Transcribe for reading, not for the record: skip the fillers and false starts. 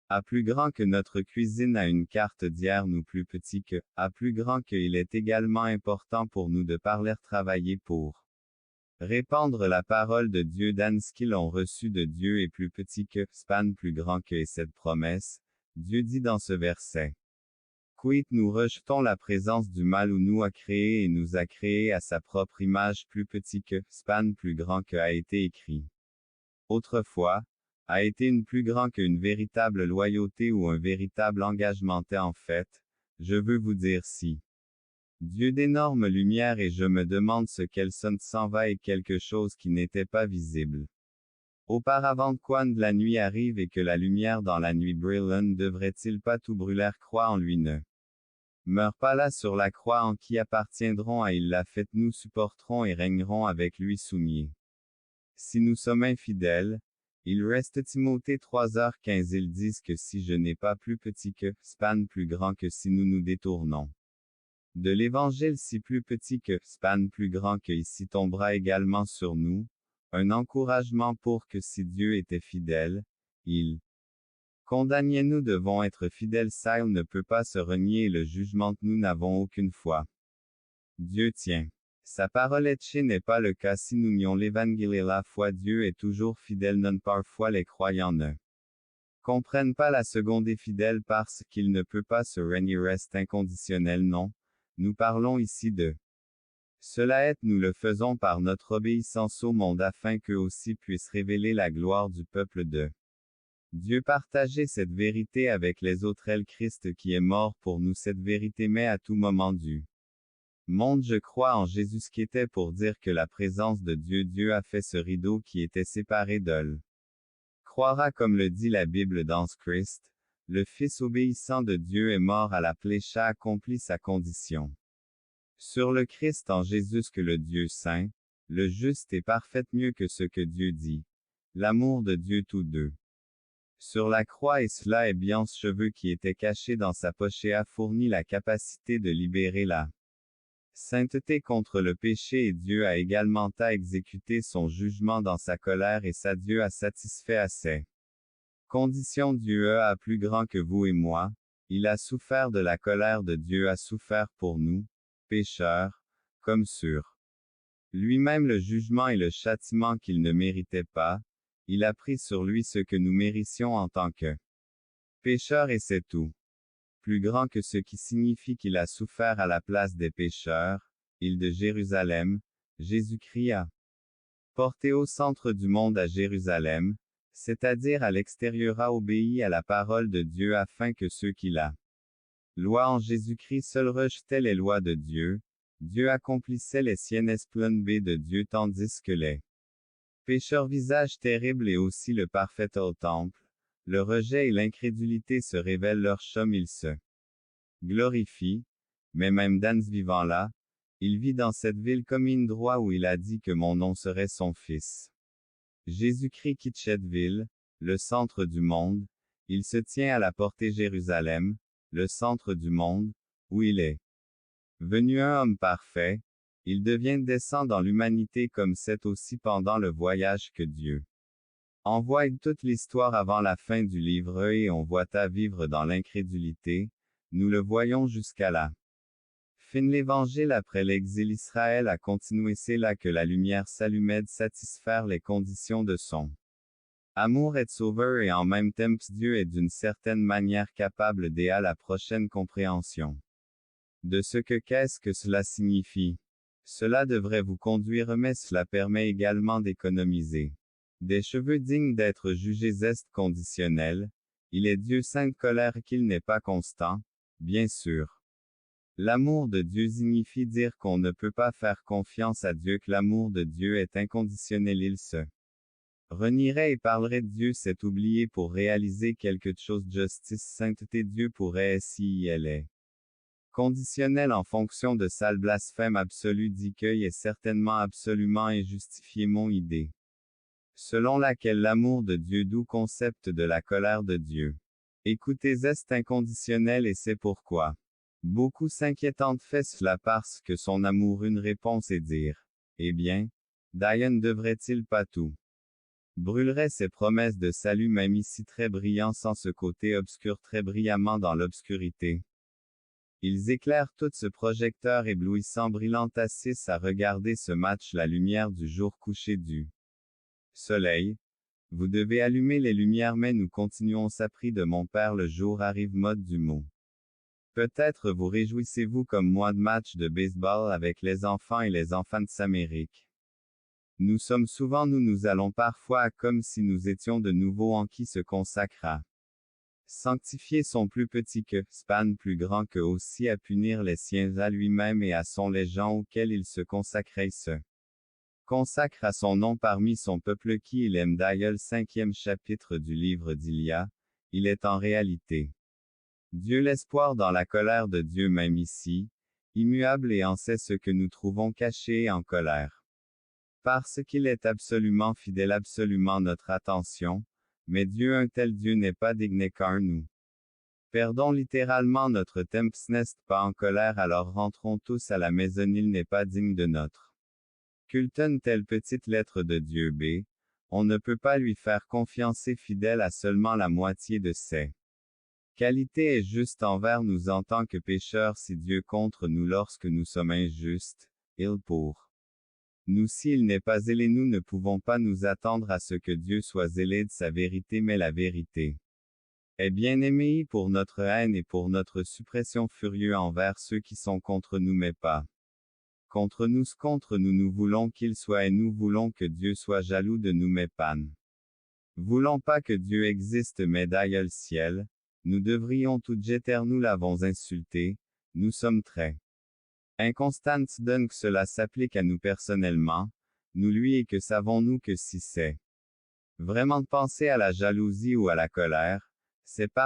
À plus grand que notre cuisine à une carte d'hier nous plus petit que, à plus grand que il est également important pour nous de parler travailler pour répandre la parole de Dieu dans ce qu'ils ont reçu de Dieu est plus petit que, span plus grand que et cette promesse, Dieu dit dans ce verset. Quit nous rejetons la présence du mal où nous a créé et nous a créé à sa propre image plus petit que, span plus grand que a été écrit. Autrefois, a été une plus grand qu'une véritable loyauté ou un véritable engagement en fait, je veux vous dire si. Dieu d'énorme lumière et je me demande ce qu'elle sonne s'en va et quelque chose qui n'était pas visible. Auparavant quand la nuit arrive et que la lumière dans la nuit brûle ne devrait-il pas tout brûler croix en lui ne meurt pas là sur la croix en qui appartiendront à il l'a fait nous supporterons et régnerons avec lui soumis. Si nous sommes infidèles, il reste Timothée 3h15 ils disent que si je n'ai pas plus petit que, span plus grand que si nous nous détournons de l'évangile si plus petit que, span plus grand que ici tombera également sur nous, un encouragement pour que si Dieu était fidèle, il condamnait nous devons être fidèles ça il ne peut pas se renier et le jugement nous n'avons aucune foi. Dieu tient. Sa parole etchée n'est pas le cas si nous nions l'évangile et la foi Dieu est toujours fidèle non parfois les croyants ne comprennent pas la seconde est fidèle parce qu'il ne peut pas se renier reste inconditionnel non, nous parlons ici de cela est nous le faisons par notre obéissance au monde afin qu'eux aussi puissent révéler la gloire du peuple de Dieu partager cette vérité avec les autres le Christ qui est mort pour nous cette vérité mais à tout moment du monde je crois en Jésus ce qui était pour dire que la présence de Dieu a fait ce rideau qui était séparé d'eux. Croira comme le dit la Bible dans ce Christ, le Fils obéissant de Dieu est mort à la plécha accomplit sa condition. Sur le Christ en Jésus que le Dieu saint, le juste et parfait mieux que ce que Dieu dit. L'amour de Dieu tous deux. Sur la croix et cela est bien ce cheveu qui était caché dans sa poche et a fourni la capacité de libérer la sainteté contre le péché et Dieu a également exécuté son jugement dans sa colère et sa Dieu a satisfait à ses conditions Dieu a plus grand que vous et moi, il a souffert de la colère de Dieu a souffert pour nous, pécheurs, comme sur lui-même le jugement et le châtiment qu'il ne méritait pas, il a pris sur lui ce que nous méritions en tant que pécheurs et c'est tout. Plus grand que ce qui signifie qu'il a souffert à la place des pécheurs, île de Jérusalem, Jésus-Christ a porté au centre du monde à Jérusalem, c'est-à-dire à l'extérieur a obéi à la parole de Dieu afin que ceux qui la loi en Jésus-Christ seul rejetaient les lois de Dieu, Dieu accomplissait les siennes pleines de Dieu tandis que les pécheurs visage terrible et aussi le parfait au temple, le rejet et l'incrédulité se révèlent leur chum il se glorifie, mais même dans ce vivant-là, il vit dans cette ville comme une droit où il a dit que mon nom serait son fils. Jésus-Christ quitte cette ville, le centre du monde, il se tient à la portée Jérusalem, le centre du monde, où il est venu un homme parfait, il devient descend dans l'humanité comme c'est aussi pendant le voyage que Dieu envoie toute l'histoire avant la fin du livre et on voit à vivre dans l'incrédulité, nous le voyons jusqu'à la fin de l'évangile après l'exil Israël a continué c'est là que la lumière s'allumait de satisfaire les conditions de son amour est sauveur et en même temps Dieu est d'une certaine manière capable d'aider à la prochaine compréhension de ce qu'est-ce que cela signifie. Cela devrait vous conduire mais cela permet également d'économiser des cheveux dignes d'être jugés est conditionnels, il est Dieu saint colère qu'il n'est pas constant, bien sûr. L'amour de Dieu signifie dire qu'on ne peut pas faire confiance à Dieu que l'amour de Dieu est inconditionnel il se renierait et parlerait de Dieu c'est oublier pour réaliser quelque chose justice sainteté Dieu pourrait si elle est conditionnel en fonction de sa blasphème absolu dit qu'il est certainement absolument injustifié mon idée. Selon laquelle l'amour de Dieu d'où concept de la colère de Dieu. Écoutez est inconditionnel et c'est pourquoi. Beaucoup s'inquiétant fait cela parce que son amour une réponse est dire. Eh bien, Diane devrait-il pas tout brûlerait ses promesses de salut même ici très brillants sans ce côté obscur très brillamment dans l'obscurité. Ils éclairent tout ce projecteur éblouissant brillant à 6 à regarder ce match la lumière du jour couché du soleil. Vous devez allumer les lumières mais nous continuons s'appris de mon père le jour arrive mode du mot. Peut-être vous réjouissez-vous comme moi de match de baseball avec les enfants et les enfants de s'Amérique. Nous sommes souvent nous allons parfois à comme si nous étions de nouveau en qui se consacre à sanctifier son plus petit que, span plus grand que aussi à punir les siens à lui-même et à son les gens auxquels il se consacrait se consacre à son nom parmi son peuple qui il aime d'ailleurs 5e chapitre du livre d'Ilia, il est en réalité Dieu l'espoir dans la colère de Dieu même ici, immuable et en sait ce que nous trouvons caché et en colère. Parce qu'il est absolument fidèle absolument notre attention, mais Dieu un tel Dieu n'est pas digne car nous perdons littéralement notre temps n'est pas en colère alors rentrons tous à la maison il n'est pas digne de notre culte une telle petite lettre de Dieu B, on ne peut pas lui faire confiance et fidèle à seulement la moitié de ses qualités est juste envers nous en tant que pécheurs si Dieu contre nous lorsque nous sommes injustes, il pour nous s'il n'est pas zélé nous ne pouvons pas nous attendre à ce que Dieu soit zélé de sa vérité mais la vérité est bien aimée pour notre haine et pour notre suppression furieux envers ceux qui sont contre nous mais pas contre nous nous voulons qu'il soit et nous voulons que Dieu soit jaloux de nous mais pas voulons pas que Dieu existe mais d'ailleurs le ciel, nous devrions tout jeter nous l'avons insulté, nous sommes très inconstants donc cela s'applique à nous personnellement, nous lui et que savons-nous que si c'est vraiment de penser à la jalousie ou à la colère, c'est pas